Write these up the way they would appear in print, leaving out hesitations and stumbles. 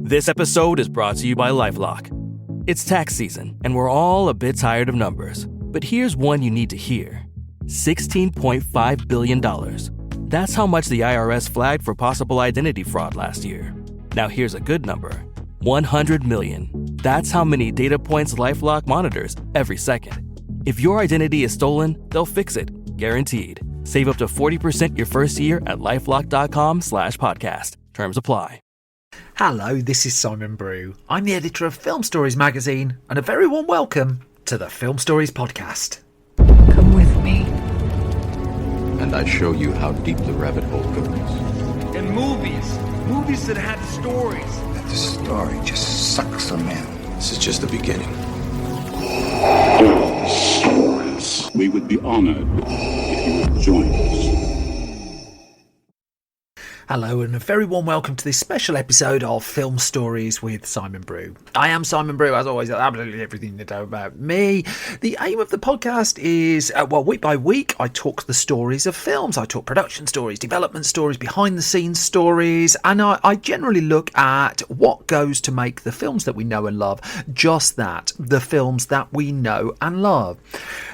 This episode is brought to you by LifeLock. It's tax season, and we're all a bit tired of numbers. But here's one you need to hear. $16.5 billion. That's how much the IRS flagged for possible identity fraud last year. Now here's a good number. 100 million. That's how many data points LifeLock monitors every second. If your identity is stolen, they'll fix it. Guaranteed. Save up to 40% your first year at LifeLock.com/podcast. Terms apply. Hello, this is Simon Brew. I'm the editor of Film Stories magazine, and a very warm welcome to the Film Stories podcast. Come with me. And I show you how deep the rabbit hole goes. And movies that had stories. That the story just sucks them in. This is just the beginning. Stories. We would be honored if you would join us. Hello and a very warm welcome to this special episode of Film Stories with Simon Brew. I am Simon Brew, as always, absolutely everything you know about me. The aim of the podcast is, week by week, I talk the stories of films. I talk production stories, development stories, behind-the-scenes stories, and I generally look at what goes to make the films that we know and love just that, the films that we know and love.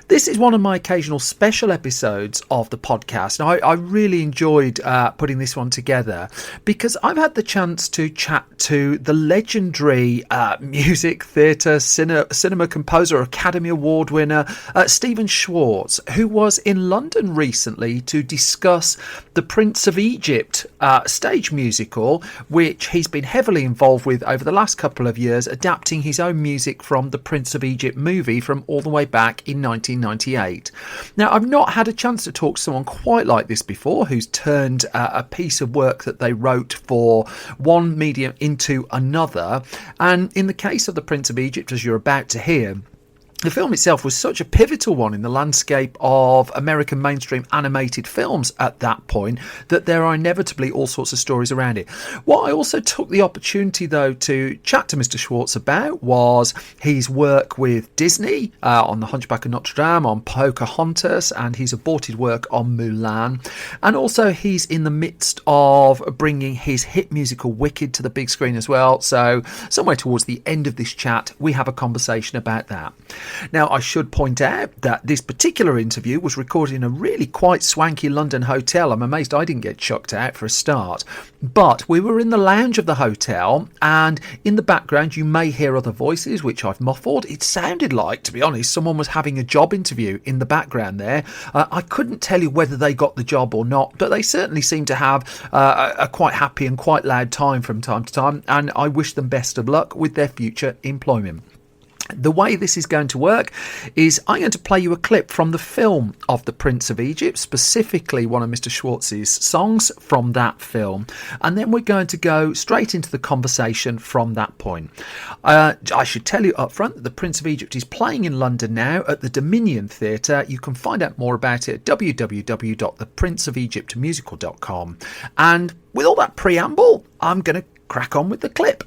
This is one of my occasional special episodes of the podcast. Now, I really enjoyed putting this one together because I've had the chance to chat to the legendary music, theatre, cinema composer, Academy Award winner, Stephen Schwartz, who was in London recently to discuss the Prince of Egypt stage musical, which he's been heavily involved with over the last couple of years, adapting his own music from the Prince of Egypt movie from all the way back in 1998. Now, I've not had a chance to talk to someone quite like this before, who's turned a piece of work that they wrote for one medium into another. And in the case of the Prince of Egypt, as you're about to hear, the film itself was such a pivotal one in the landscape of American mainstream animated films at that point that there are inevitably all sorts of stories around it. What I also took the opportunity, though, to chat to Mr. Schwartz about was his work with Disney on The Hunchback of Notre Dame, on Pocahontas, and his aborted work on Mulan. And also he's in the midst of bringing his hit musical Wicked to the big screen as well. So somewhere towards the end of this chat, we have a conversation about that. Now, I should point out that this particular interview was recorded in a really quite swanky London hotel. I'm amazed I didn't get chucked out for a start. But we were in the lounge of the hotel, and in the background you may hear other voices, which I've muffled. It sounded like, to be honest, someone was having a job interview in the background there. I couldn't tell you whether they got the job or not, but they certainly seemed to have a quite happy and quite loud time from time to time, and I wish them best of luck with their future employment. The way this is going to work is I'm going to play you a clip from the film of The Prince of Egypt, specifically one of Mr. Schwartz's songs from that film, and then we're going to go straight into the conversation from that point. I should tell you up front that The Prince of Egypt is playing in London now at the Dominion Theatre. You can find out more about it at www.theprinceofegyptmusical.com. And with all that preamble, I'm going to crack on with the clip.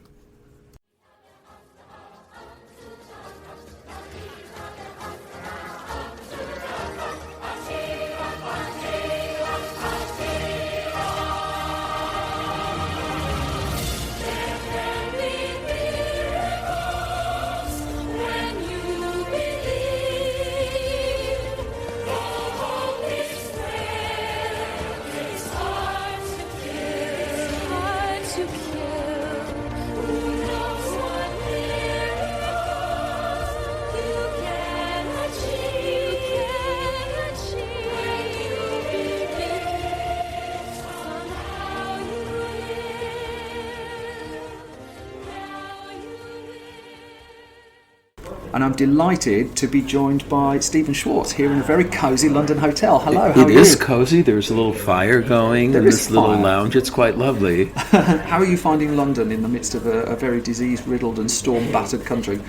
And I'm delighted to be joined by Stephen Schwartz here in a very cosy London hotel. Hello, how are you? It is cosy. There's a little fire going in this little lounge. It's quite lovely. How are you finding London in the midst of a very disease-riddled and storm-battered country?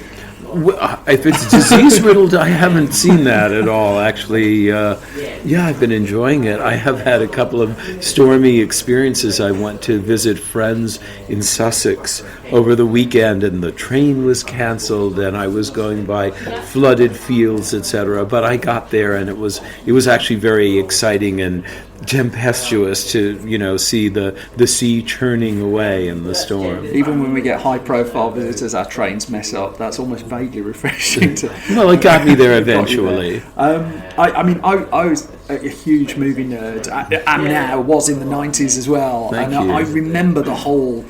Well, if it's disease-riddled, I haven't seen that at all, actually. I've been enjoying it. I have had a couple of stormy experiences. I went to visit friends in Sussex over the weekend, and the train was cancelled, and I was going going by flooded fields, etc. But I got there, and it was actually very exciting and tempestuous to see the sea churning away in the storm. Even when we get high-profile visitors, our trains mess up. That's almost vaguely refreshing. Well, it got me there eventually. I was a huge movie nerd, and now was in the 90s as well. Thank and you. I remember the whole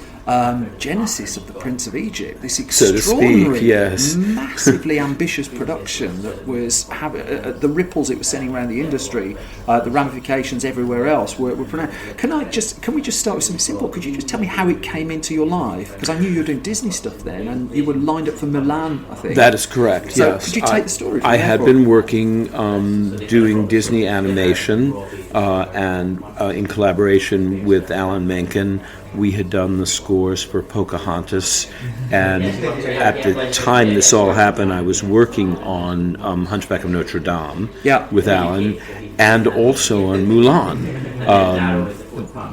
genesis of The Prince of Egypt, this So to extraordinary, speak, yes. massively ambitious production that was the ripples it was sending around the industry, the ramifications everywhere else were pronounced. Can we just start with something simple? Could you just tell me how it came into your life? Because I knew you were doing Disney stuff then, and you were lined up for Mulan, I think. That is correct, So yes. could you take the story from I there, had Rob? been working doing Disney animation and in collaboration with Alan Menken. We had done the scores for Pocahontas, and at the time this all happened, I was working on Hunchback of Notre Dame with Alan, and also on Mulan,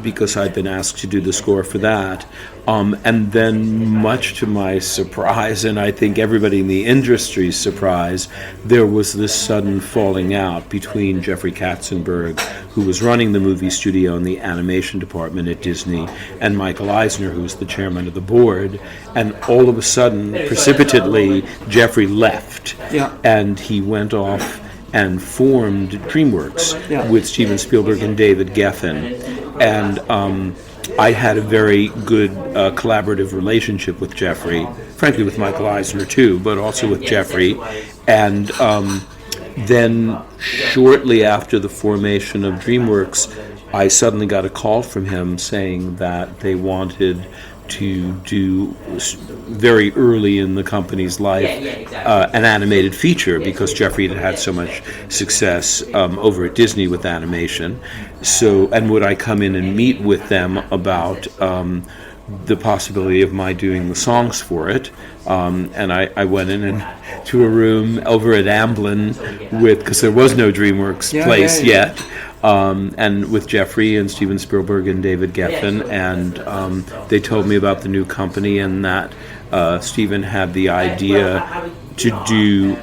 because I'd been asked to do the score for that. And then, much to my surprise, and I think everybody in the industry's surprise, there was this sudden falling out between Jeffrey Katzenberg, who was running the movie studio and the animation department at Disney, and Michael Eisner, who was the chairman of the board. And all of a sudden, precipitately, Jeffrey left, and he went off and formed DreamWorks with Steven Spielberg and David Geffen. And I had a very good collaborative relationship with Jeffrey, frankly with Michael Eisner too, but also with Jeffrey. And then shortly after the formation of DreamWorks, I suddenly got a call from him saying that they wanted to do very early in the company's life an animated feature, because Jeffrey had had so much success over at Disney with animation. So, and would I come in and meet with them about the possibility of my doing the songs for it? And I went in to a room over at Amblin because there was no DreamWorks place yet. And with Jeffrey and Steven Spielberg and David Geffen, and they told me about the new company, and that Steven had the idea to do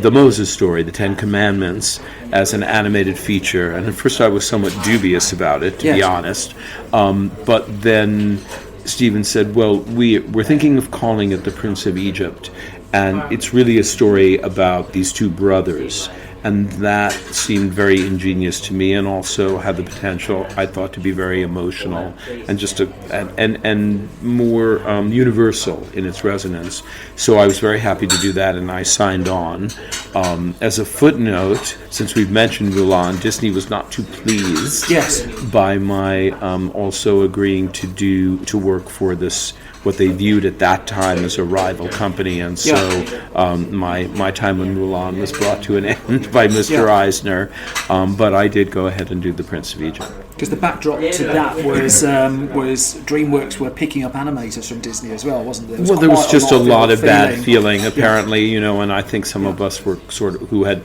the Moses story, the Ten Commandments, as an animated feature. And at first I was somewhat dubious about it, to be honest. But then Steven said, well, we're thinking of calling it The Prince of Egypt, and it's really a story about these two brothers. And that seemed very ingenious to me, and also had the potential, I thought, to be very emotional and just and more universal in its resonance. So I was very happy to do that, and I signed on. As a footnote, since we've mentioned Mulan, Disney was not too pleased by my also agreeing to work for this, what they viewed at that time as a rival company, and so my time on Mulan was brought to an end by Mr. Eisner, but I did go ahead and do The Prince of Egypt. Because the backdrop to that was DreamWorks were picking up animators from Disney as well, wasn't there? There was just a lot of bad feeling, apparently, and I think some of us were sort of, who had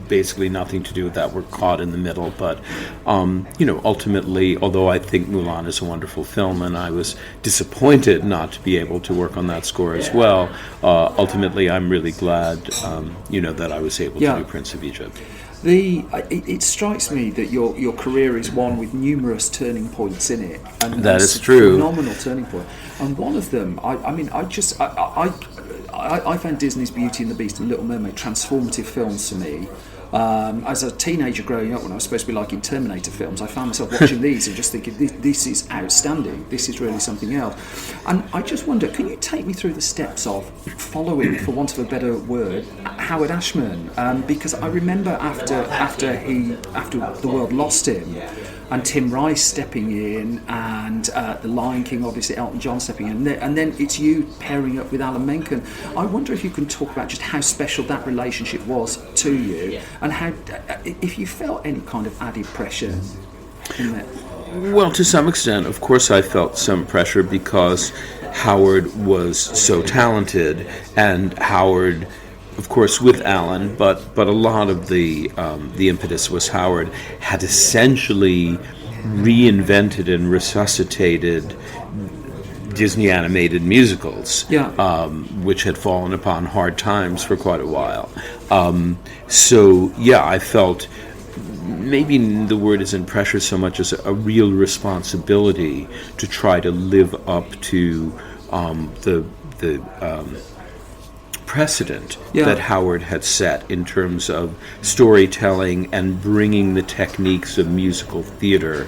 basically nothing to do with that, were caught in the middle. But ultimately, although I think Mulan is a wonderful film, and I was disappointed not to be able to work on that score as well, ultimately I'm really glad that I was able to do Prince of Egypt. It strikes me that your career is one with numerous turning points in it, and that is true. Phenomenal turning point. And one of them, I found Disney's Beauty and the Beast and Little Mermaid transformative films to me. As a teenager growing up, when I was supposed to be liking Terminator films, I found myself watching these and just thinking, this is outstanding, this is really something else. And I just wonder, can you take me through the steps of following, for want of a better word, Howard Ashman? Because I remember after the world lost him, and Tim Rice stepping in, and The Lion King, obviously Elton John stepping in, and then it's you pairing up with Alan Menken. I wonder if you can talk about just how special that relationship was to you, and how, if you felt any kind of added pressure in that. Well, to some extent, of course, I felt some pressure because Howard was so talented, and Howard, of course, with Alan, but a lot of the impetus was Howard had essentially reinvented and resuscitated Disney animated musicals, Yeah. which had fallen upon hard times for quite a while. So yeah, I felt maybe the word isn't pressure so much as a real responsibility to try to live up to the precedent that Howard had set in terms of storytelling and bringing the techniques of musical theater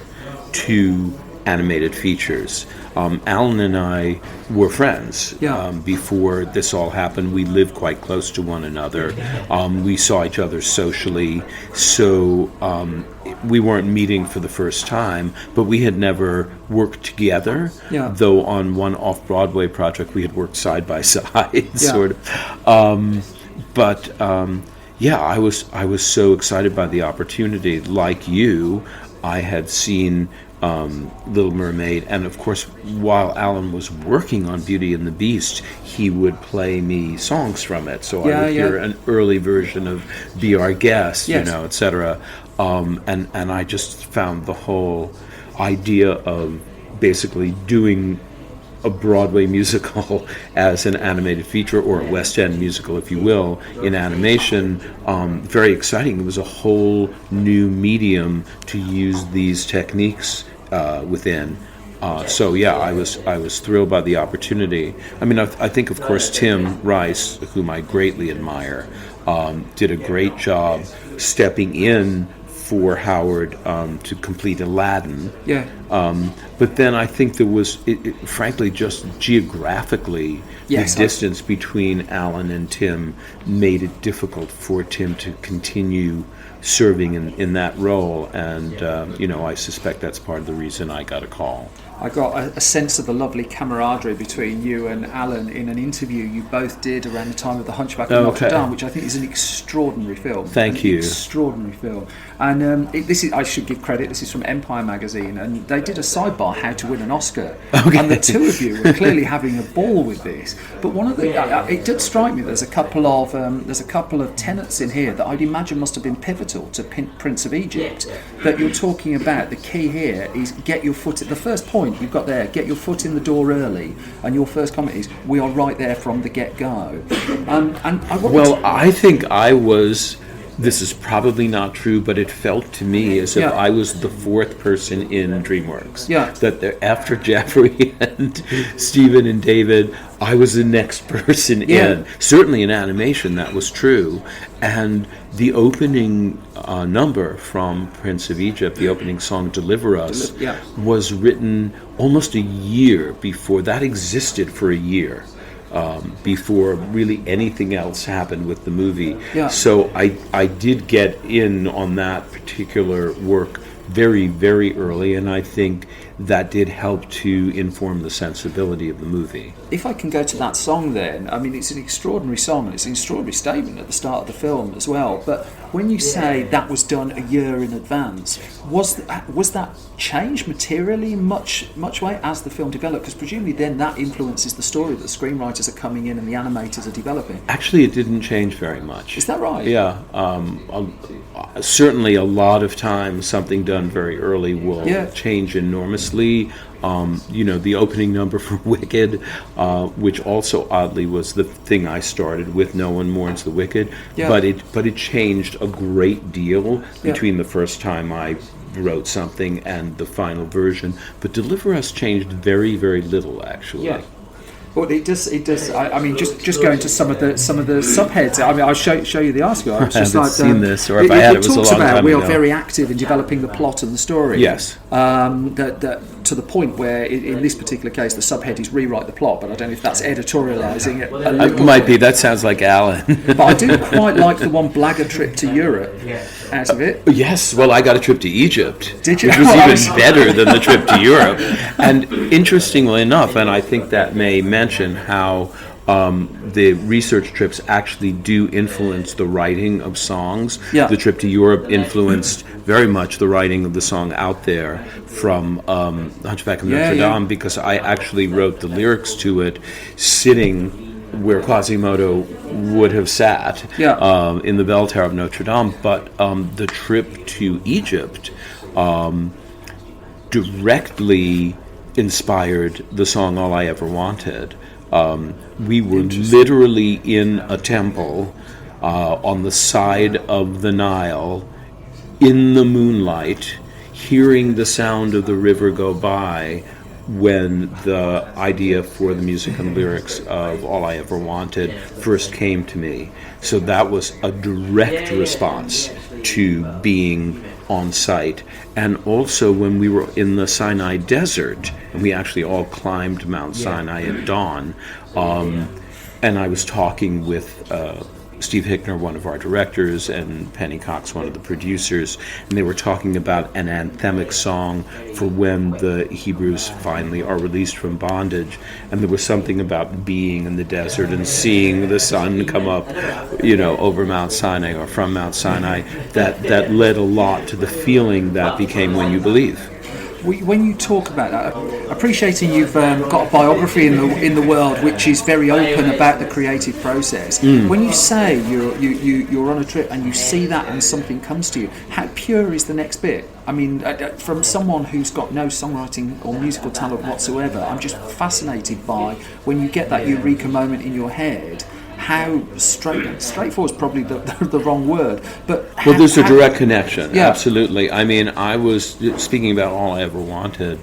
to animated features. Alan and I were friends before this all happened. We lived quite close to one another. We saw each other socially, so we weren't meeting for the first time, but we had never worked together, though on one off-Broadway project we had worked side by side, sort of. I was so excited by the opportunity. Like you, I had seen Little Mermaid, and of course, while Alan was working on Beauty and the Beast, he would play me songs from it. So I would hear an early version of Be Our Guest, etc. And I just found the whole idea of basically doing a Broadway musical as an animated feature, or a West End musical, if you will, in animation, very exciting. It was a whole new medium to use these techniques within. I was thrilled by the opportunity. I mean, I think, of course, Tim Rice, whom I greatly admire, did a great job stepping in for Howard to complete Aladdin. But then I think there was, frankly, just geographically, the distance between Alan and Tim made it difficult for Tim to continue serving in that role. And, I suspect that's part of the reason I got a call. I got a sense of the lovely camaraderie between you and Alan in an interview you both did around the time of The Hunchback of Notre Dame, which I think is an extraordinary film. Thank you. Extraordinary film. And I should give credit, this is from Empire magazine, and they did a sidebar, How to Win an Oscar. And the two of you were clearly having a ball with this. But one of the, it did strike me there's a couple of tenets in here that I'd imagine must have been pivotal to Prince of Egypt, that you're talking about. The key here is get your foot, the first point you've got there, get your foot in the door early, and your first comment is, we are right there from the get-go. I think I was, this is probably not true, but it felt to me as if I was the fourth person in DreamWorks. That after Jeffrey and Stephen and David, I was the next person in. Certainly in animation, that was true. And the opening number from Prince of Egypt, the opening song Deliver Us, was written almost a year before. That existed for a year. Before really anything else happened with the movie. So I did get in on that particular work very, very early, and I think that did help to inform the sensibility of the movie. If I can go to that song then, I mean, it's an extraordinary song, and it's an extraordinary statement at the start of the film as well, but when you say that was done a year in advance, was that changed materially in much way as the film developed? Because presumably then that influences the story that the screenwriters are coming in and the animators are developing. Actually, it didn't change very much. Is that right? Yeah. Certainly a lot of times something done very early will change enormously. The opening number for Wicked, which also oddly was the thing I started with, No One Mourns the Wicked, but it changed a great deal between the first time I wrote something and the final version. But Deliver Us changed very, very little, actually. Well, it does. I mean, just going to some of the subheads. I mean, I'll show you the article. I was just haven't seen this, or if I had, it was a long time ago. We are very active in developing the plot and the story. Yes. That to the point where, in this particular case, the subhead is rewrite the plot. But I don't know if that's editorialising it a little. It might be. That sounds like Alan. But I do quite like the one Blagger trip to Europe out of it. Yes. Well, I got a trip to Egypt. Did you? Which was even better than the trip to Europe. And interestingly enough, and I think that may mention how the research trips actually do influence the writing of songs. The trip to Europe influenced very much the writing of the song Out There from Hunchback of Notre Dame, because I actually wrote the lyrics to it sitting where Quasimodo would have sat in the bell tower of Notre Dame. But the trip to Egypt directly inspired the song All I Ever Wanted. We were literally in a temple on the side of the Nile in the moonlight, hearing the sound of the river go by when the idea for the music and lyrics of All I Ever Wanted first came to me. So that was a direct response to being on site. And also when we were in the Sinai Desert, and we actually all climbed Mount Sinai at dawn, and I was talking with Steve Hickner, one of our directors, and Penny Cox, one of the producers, and they were talking about an anthemic song for when the Hebrews finally are released from bondage. And there was something about being in the desert and seeing the sun come up, over Mount Sinai or from Mount Sinai, that led a lot to the feeling that became When You Believe. When you talk about that, appreciating you've got a biography in the world which is very open about the creative process. When you say you're on a trip and you see that and something comes to you, how pure is the next bit? I mean, from someone who's got no songwriting or musical talent whatsoever, I'm just fascinated by when you get that eureka moment in your head. How straightforward is probably the wrong word, but there's a direct connection. Yeah. Absolutely. I mean, I was speaking about All I Ever Wanted.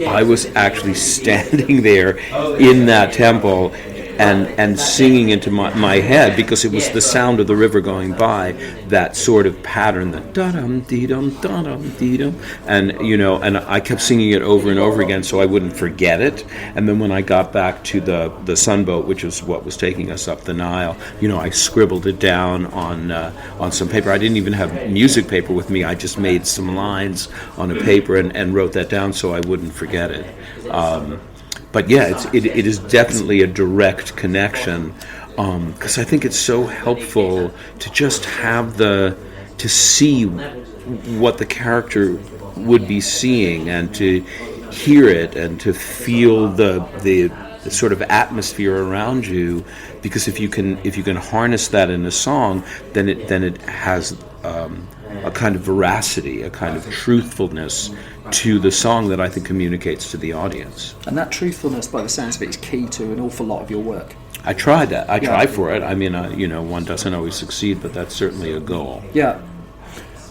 I was actually standing there in that temple and singing into my head, because it was the sound of the river going by, that sort of pattern, the da-dum, dee-dum, da-dum, dee-dum, and I kept singing it over and over again so I wouldn't forget it. And then when I got back to the sunboat, which was what was taking us up the Nile, I scribbled it down on some paper. I didn't even have music paper with me. I just made some lines on a paper and wrote that down so I wouldn't forget it. But yeah, it is definitely a direct connection, because I think it's so helpful to just have to see what the character would be seeing, and to hear it, and to feel the sort of atmosphere around you. Because if you can harness that in a song, then it has a kind of veracity, a kind of truthfulness to the song that I think communicates to the audience. And that truthfulness, by the sounds of it, is key to an awful lot of your work. I tried that. I tried for it. I mean, one doesn't always succeed, but that's certainly a goal. Yeah.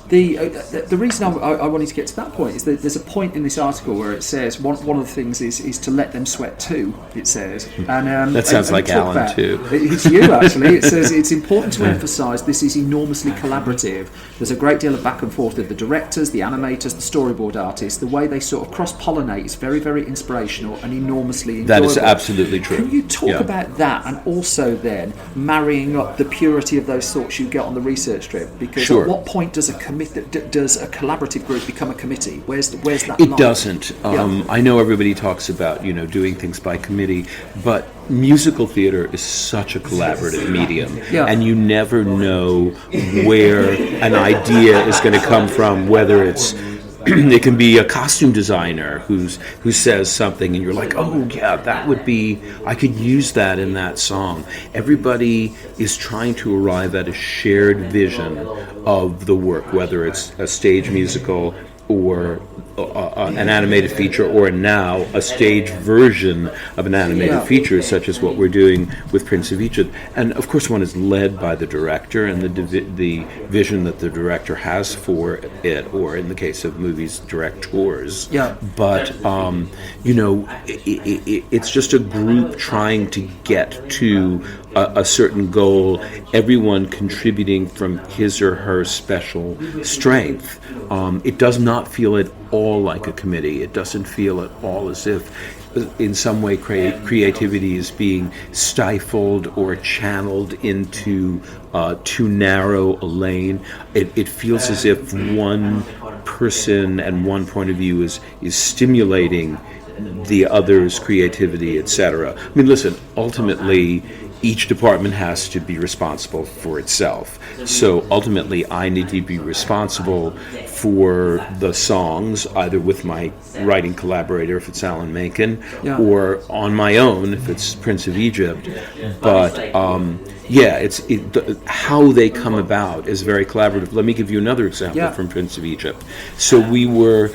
The reason I wanted to get to that point is that there's a point in this article where it says one of the things is to let them sweat too, it says. And that sounds like Alan too. It's you, actually. It says it's important to emphasise this is enormously collaborative. There's a great deal of back and forth with the directors, the animators, the storyboard artists. The way they sort of cross-pollinate is very, very inspirational and enormously enjoyable. That is absolutely true. Can you talk about that, and also then marrying up the purity of those thoughts you get on the research trip? Because at what point does does a collaborative group become a committee? Where's that line? It doesn't. I know everybody talks about doing things by committee, but musical theater is such a collaborative medium, and you never know where an idea is going to come from. Whether it can be a costume designer who says something and you're like, oh yeah, that would be, I could use that in that song. Everybody is trying to arrive at a shared vision of the work, whether it's a stage musical or an animated feature, or now a stage version of an animated feature, such as what we're doing with Prince of Egypt. And of course one is led by the director and the vision that the director has for it, or in the case of movies, directors. But it's just a group trying to get to a certain goal, everyone contributing from his or her special strength. It does not feel at all like a committee. It doesn't feel at all as if in some way creativity is being stifled or channeled into too narrow a lane. It feels as if one person and one point of view is stimulating the other's creativity, etc. I mean, listen, ultimately each department has to be responsible for itself. So ultimately I need to be responsible for the songs, either with my writing collaborator if it's Alan Menken, or on my own if it's Prince of Egypt. But how they come about is very collaborative. Let me give you another example from Prince of Egypt. So we were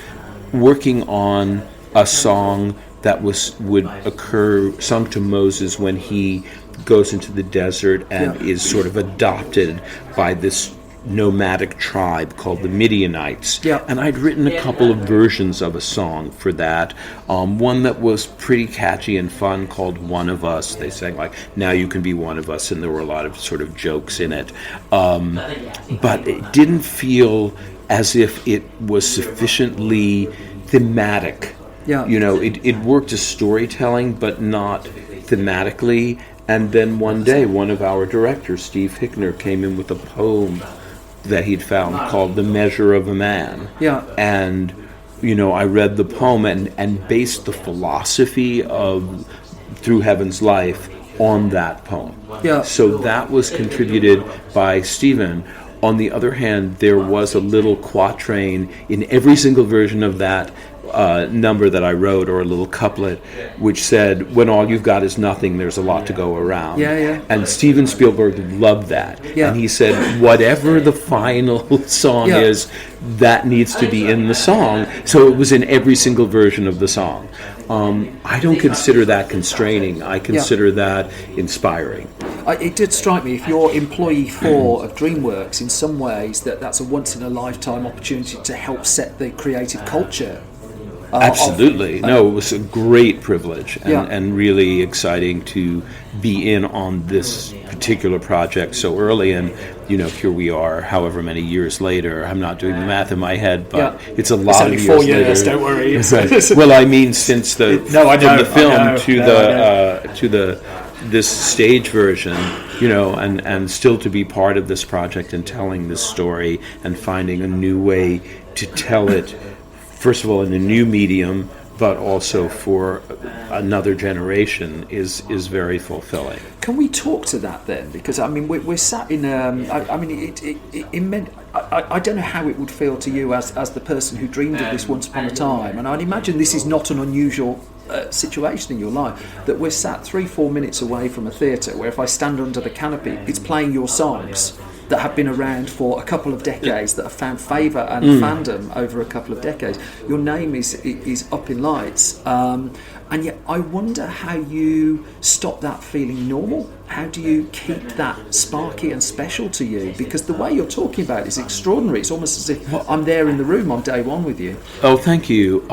working on a song that would occur, sung to Moses when he goes into the desert and is sort of adopted by this nomadic tribe called the Midianites. And I'd written a couple of versions of a song for that. One that was pretty catchy and fun called One of Us. They sang like, now you can be one of us, and there were a lot of sort of jokes in it. But it didn't feel as if it was sufficiently thematic. It worked as storytelling, but not thematically. And then one day, one of our directors, Steve Hickner, came in with a poem that he'd found called The Measure of a Man. And, I read the poem and based the philosophy of Through Heaven's Life on that poem. So that was contributed by Stephen. On the other hand, there was a little quatrain in every single version of that number that I wrote, or a little couplet, which said, when all you've got is nothing, there's a lot to go around. And Steven Spielberg loved that. And he said, whatever the final song is, that needs to be in the song. So it was in every single version of the song. I don't consider that constraining. I consider that inspiring. It did strike me, if you're employee 4 of DreamWorks, in some ways that's a once-in-a-lifetime opportunity to help set the creative culture. Absolutely. No, it was a great privilege and really exciting to be in on this particular project so early. And, here we are, however many years later. I'm not doing the math in my head, but it's a lot of years later. It's only 4 years, don't worry. Well, I mean, since from the film to this stage version, and still to be part of this project and telling this story and finding a new way to tell it, first of all, in a new medium, but also for another generation is very fulfilling. Can we talk to that then? Because we're sat in. It meant. I don't know how it would feel to you as the person who dreamed of this once upon a time, and I'd imagine this is not an unusual situation in your life, that we're sat 3-4 minutes away from a theatre where if I stand under the canopy, it's playing your songs that have been around for a couple of decades, that have found favour and fandom over a couple of decades. Your name is up in lights, and yet I wonder how you stop that feeling normal. How do you keep that sparky and special to you? Because the way you're talking about it is extraordinary. It's almost as if I'm there in the room on day one with you. Oh, thank you.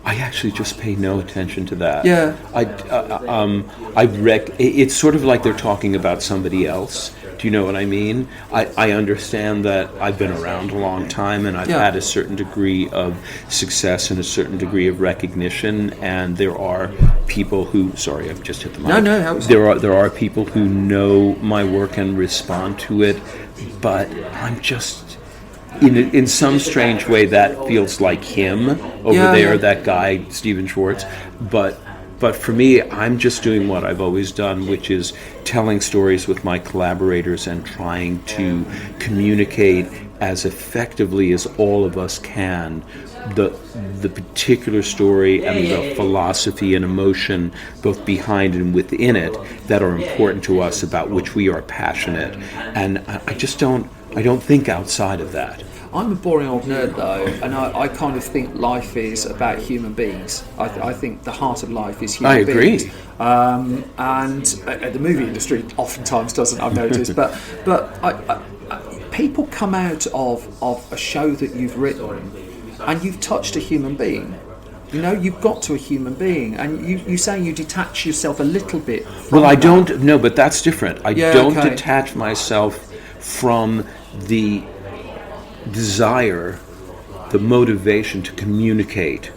I actually just pay no attention to that. It's sort of like they're talking about somebody else. Do you know what I mean? I understand that I've been around a long time and I've had a certain degree of success and a certain degree of recognition, and there are people who, sorry, I've just hit the mic. There are people who know my work and respond to it, but I'm just, in some strange way, that feels like him over there, that guy, Stephen Schwartz, But for me, I'm just doing what I've always done, which is telling stories with my collaborators and trying to communicate as effectively as all of us can the particular story and the philosophy and emotion, both behind and within it, that are important to us, about which we are passionate. And I don't think outside of that. I'm a boring old nerd though, and I kind of think life is about human beings. I think the heart of life is human beings. I agree. And the movie industry oftentimes doesn't, I've noticed. But people come out of a show that you've written, and you've touched a human being. You've got to a human being, and you say you detach yourself a little bit from I don't. No, but that's different. I don't detach myself from the desire, the motivation to communicate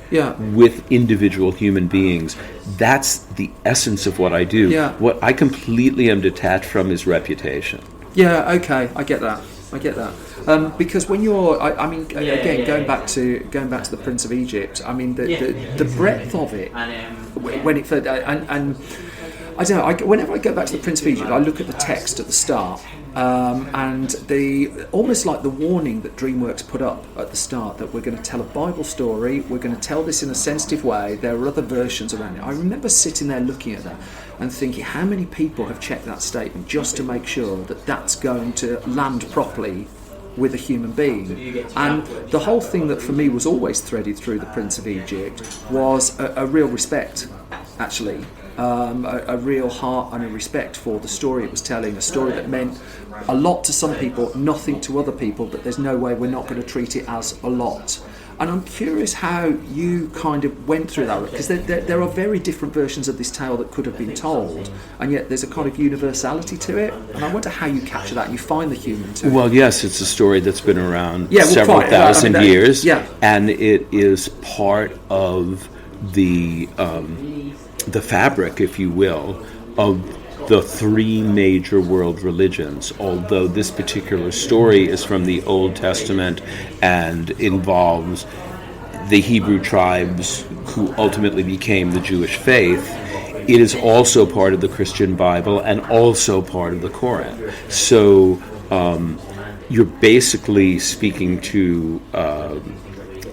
with individual human beings. That's the essence of what I do. What I completely am detached from is reputation. I get that. Because when you're, again, going back to the Prince of Egypt, the breadth of it, when it and I don't know. Whenever I go back to the Prince of Egypt, I look at the text at the start, and almost like the warning that DreamWorks put up at the start, that we're going to tell a Bible story, we're going to tell this in a sensitive way. There are other versions around it. I remember sitting there looking at that and thinking, how many people have checked that statement just to make sure that that's going to land properly with a human being. And the whole thing that for me was always threaded through The Prince of Egypt was a real respect, actually. A real heart and a respect for the story it was telling, a story that meant a lot to some people, nothing to other people, but there's no way we're not going to treat it as a lot. And I'm curious how you kind of went through that, because there are very different versions of this tale that could have been told, and yet there's a kind of universality to it, and I wonder how you capture that and you find the human to it. Well, yes, it's a story that's been around several thousand years, and it is part of the fabric, if you will, of the three major world religions, although this particular story is from the Old Testament and involves the Hebrew tribes who ultimately became the Jewish faith. It is also part of the Christian Bible and also part of the Quran. So you're basically speaking to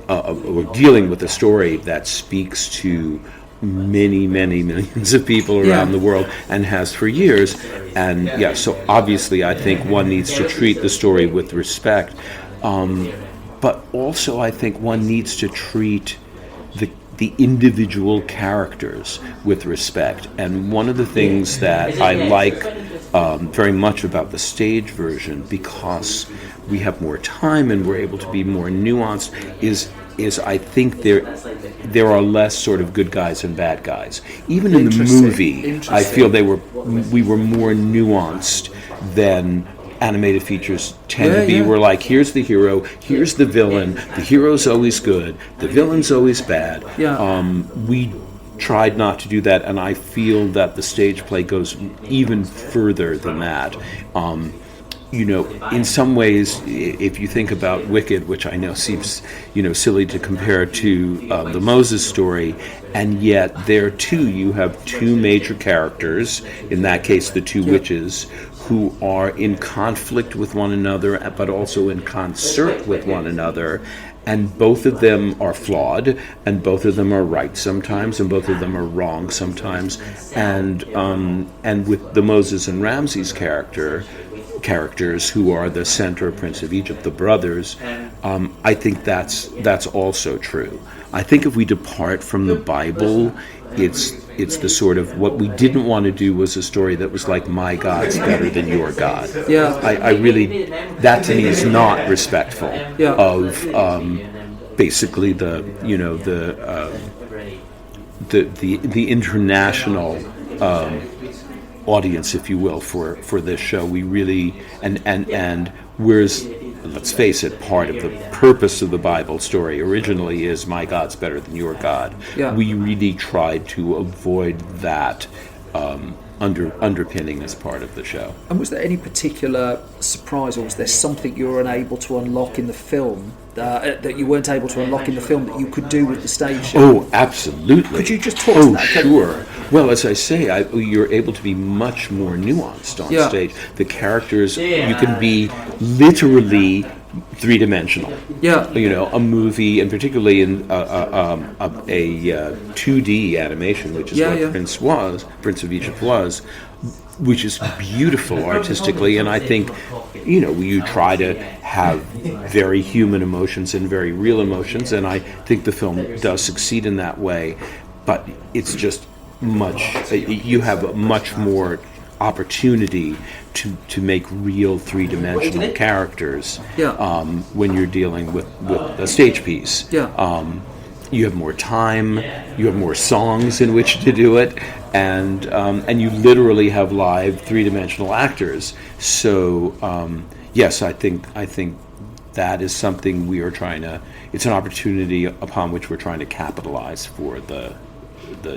or dealing with a story that speaks to many millions of people around the world, and has for years. And so obviously I think one needs to treat the story with respect, but also I think one needs to treat the individual characters with respect. And one of the things that I like very much about the stage version, because we have more time and we're able to be more nuanced, is I think there are less sort of good guys and bad guys. Even in the movie, I feel we were more nuanced than animated features tend to be. We're like, here's the hero, here's the villain. The hero's always good, the villain's always bad. We tried not to do that, and I feel that the stage play goes even further than that. In some ways, if you think about Wicked, which I know seems, silly to compare to the Moses story, and yet there too you have two major characters, in that case the two witches, who are in conflict with one another, but also in concert with one another. And both of them are flawed, and both of them are right sometimes, and both of them are wrong sometimes. And with the Moses and Ramses characters who are the center Prince of Egypt, the brothers, I think that's also true. I think if we depart from the Bible, it's the sort of, what we didn't want to do was a story that was like, my God's better than your God. I really, that to me is not respectful of basically the international audience, if you will, for this show. We really, and whereas, let's face it, part of the purpose of the Bible story originally is my God's better than your God. We really tried to avoid that underpinning as part of the show. And was there any particular surprise, or was there something you were unable to unlock in the film that you weren't able to unlock in the film that you could do with the stage show? Oh, absolutely. Could you just talk to that? Sure. Well, as I say, you're able to be much more nuanced on stage. The characters, you can be literally three-dimensional. A movie, and particularly in a 2D animation, which is what Prince of Egypt was, which is beautiful artistically, and I think, you try to have very human emotions and very real emotions, and I think the film does succeed in that way, but it's just you have much more opportunity to make real three-dimensional characters when you're dealing with a stage piece. You have more time, you have more songs in which to do it, and you literally have live three-dimensional actors. So yes, I think that is something we are trying to. It's an opportunity upon which we're trying to capitalize for the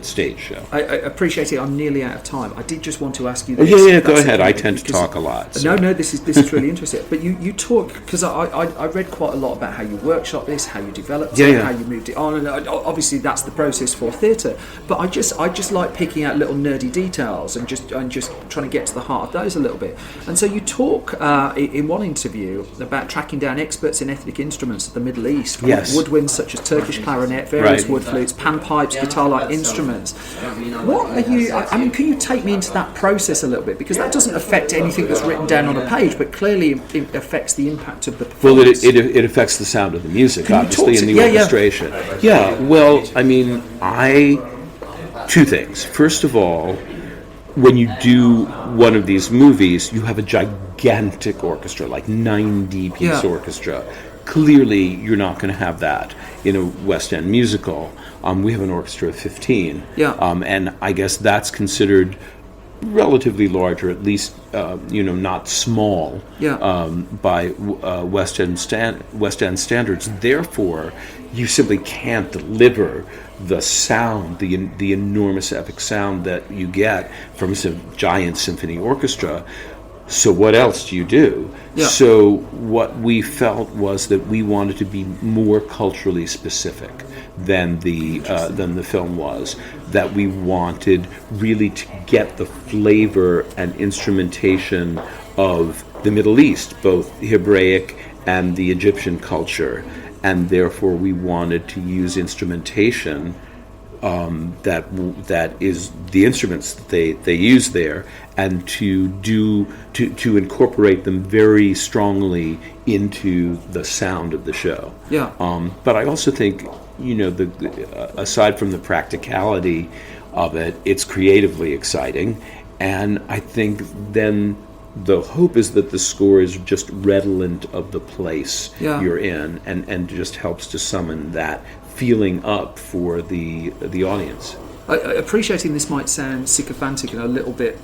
stage show. I appreciate it. I'm nearly out of time. I did just want to ask you this. Go ahead. I tend to talk a lot. So. No, this is really interesting. But you talk, because I read quite a lot about how you workshop this, how you developed it, how you moved it on, and obviously that's the process for theatre. But I just like picking out little nerdy details and just trying to get to the heart of those a little bit. And so you talk in one interview about tracking down experts in ethnic instruments of the Middle East, woodwinds such as Turkish clarinet, various wood flutes, panpipes, guitar-like instruments, instruments. What are you? I mean, can you take me into that process a little bit, because that doesn't affect anything that's written down on a page, but clearly it affects the impact of the performance. Well, it affects the sound of the music, Can you obviously, talk and to- the yeah, orchestration. Yeah. Well, I mean, two things. First of all, when you do one of these movies, you have a gigantic orchestra, like 90-piece orchestra. Clearly, you're not going to have that in a West End musical. We have an orchestra of 15. Yeah. And I guess that's considered relatively large, or at least not small, by West End standards. Therefore, you simply can't deliver the sound, the enormous epic sound that you get from a giant symphony orchestra. So what else do you do? Yeah. So what we felt was that we wanted to be more culturally specific than the film was. That we wanted really to get the flavor and instrumentation of the Middle East, both Hebraic and the Egyptian culture, and therefore we wanted to use instrumentation that is the instruments that they use there, and to incorporate them very strongly into the sound of the show. Yeah. But I also think, aside from the practicality of it, it's creatively exciting, and I think then the hope is that the score is just redolent of the place you're in, and just helps to summon that feeling up for the audience. Appreciating this might sound sycophantic and a little bit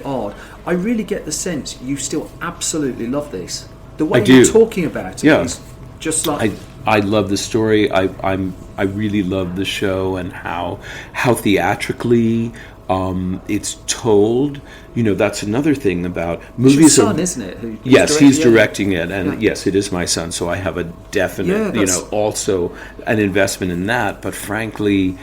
odd. I really get the sense you still absolutely love this. The way you're talking about it is just like I love the story. I really love the show and how theatrically it's told. That's another thing about movies. It's your son, isn't it? Yes, he's directing it, and yes, it is my son. So I have a definite, also an investment in that. But frankly,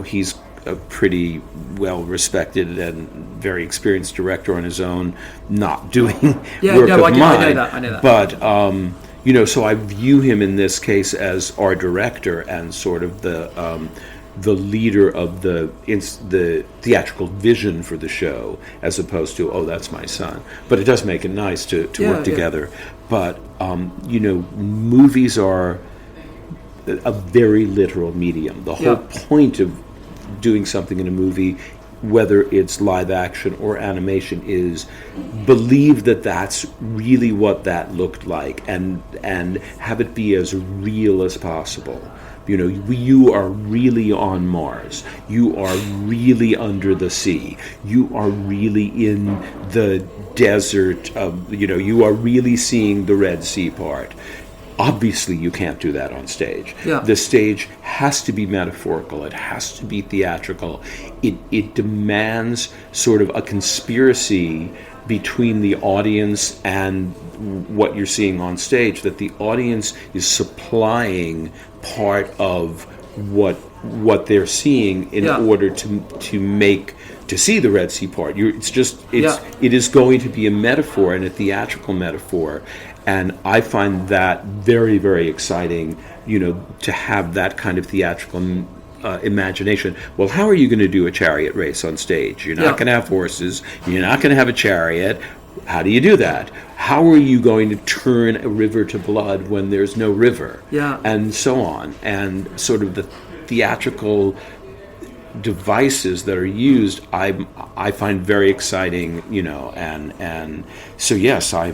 he's a pretty well-respected and very experienced director on his own, not doing work of mine. I know that. But so I view him in this case as our director and sort of the leader of the theatrical vision for the show, as opposed to, that's my son. But it does make it nice to work together. But movies are a very literal medium. The whole point of doing something in a movie, whether it's live action or animation, is believe that that's really what that looked like, and have it be as real as possible. You are really on Mars. You are really under the sea. You are really in the desert of, you are really seeing the Red Sea part. Obviously, you can't do that on stage. Yeah. The stage has to be metaphorical. It has to be theatrical. It demands sort of a conspiracy between the audience and what you're seeing on stage, that the audience is supplying part of what they're seeing in order to see the Red Sea part. It is going to be a metaphor, and a theatrical metaphor, and I find that very, very exciting. To have that kind of theatrical imagination. Well, how are you going to do a chariot race on stage? You're not going to have horses. You're not going to have a chariot. How do you do that? How are you going to turn a river to blood when there's no river? Yeah. And so on. And sort of the theatrical devices that are used, I find very exciting, and so yes, I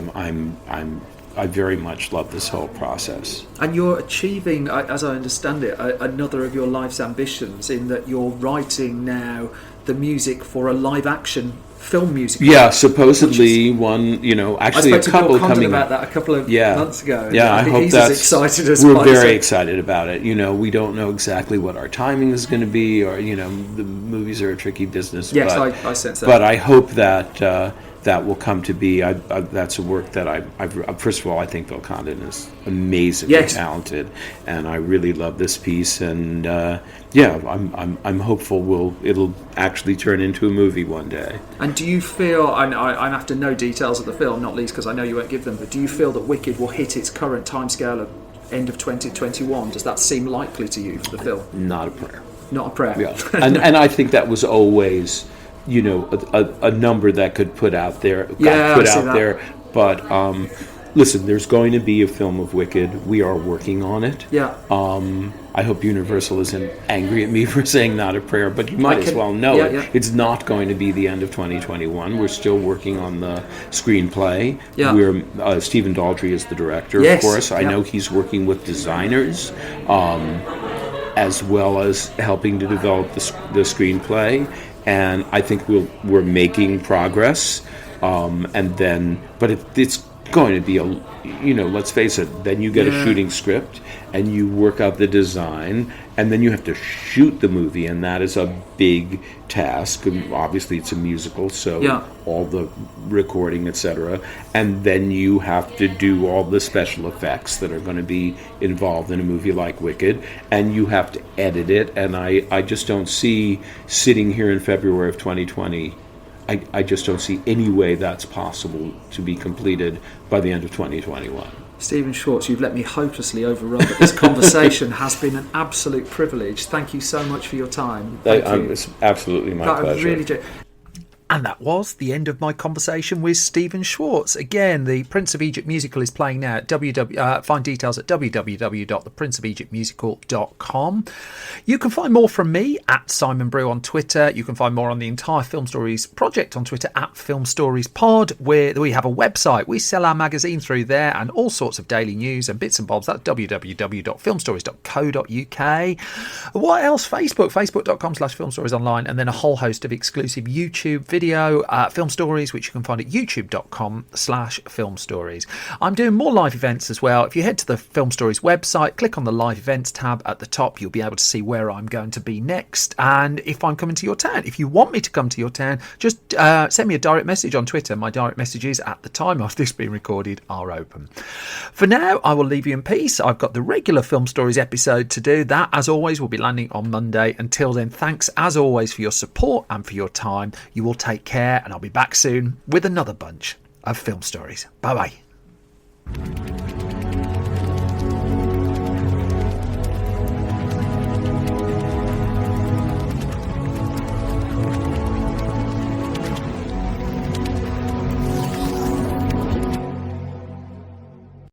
very much love this whole process. And you're achieving, as I understand it, another of your life's ambitions, in that you're writing now the music for a live-action film musical. Yeah, supposedly one, actually a couple Bill Condon coming about that a couple of months ago. Yeah, I hope he's that's as excited as we're very excited about it. We don't know exactly what our timing is going to be, or the movies are a tricky business. Yes, but, I sense that. But I hope that that will come to be. That's a work that I've first of all, I think Bill Condon is amazingly talented, and I really love this piece. And I'm hopeful it'll actually turn into a movie one day. And do you feel? I'm after no details of the film, not least because I know you won't give them. But do you feel that Wicked will hit its current timescale of end of 2021? Does that seem likely to you for the film? Not a prayer. not a prayer. Yeah, and I think that was always, you know, a number that could put out there, But listen, there's going to be a film of Wicked. We are working on it. Yeah. I hope Universal isn't angry at me for saying not a prayer, but you might as well know it. Yeah. It's not going to be the end of 2021. We're still working on the screenplay. Yeah. We're Stephen Daldry is the director, of course. I know he's working with designers, as well as helping to develop the screenplay. And I think we're making progress. But it's going to be let's face it, then you get a shooting script and you work out the design and then you have to shoot the movie, and that is a big task. And obviously it's a musical, so all the recording, etc. And then you have to do all the special effects that are going to be involved in a movie like Wicked, and you have to edit it. And I just don't see, sitting here in February of 2020, I just don't see any way that's possible to be completed by the end of 2021. Stephen Schwartz, you've let me hopelessly overrun, but this conversation has been an absolute privilege. Thank you so much for your time. It's absolutely my pleasure. Really do. And that was the end of my conversation with Stephen Schwartz. Again, the Prince of Egypt musical is playing now at find details at www.theprinceofegyptmusical.com. You can find more from me at Simon Brew on Twitter. You can find more on the entire Film Stories project on Twitter at Film Stories Pod, where we have a website. We sell our magazine through there and all sorts of daily news and bits and bobs. That's www.filmstories.co.uk. What else? Facebook.com/filmstoriesonline, and then a whole host of exclusive YouTube videos, film stories, which you can find at youtube.com/film stories. I'm doing more live events as well. If you head to the Film Stories website, click on the live events tab at the top, you'll be able to see where I'm going to be next and if I'm coming to your town. If you want me to come to your town, just send me a direct message on Twitter. My direct messages at the time of this being recorded are open. For now, I will leave you in peace. I've got the regular Film Stories episode to do. That, as always, will be landing on Monday. Until then, thanks as always for your support and for your time. You will take care, and I'll be back soon with another bunch of film stories. Bye bye.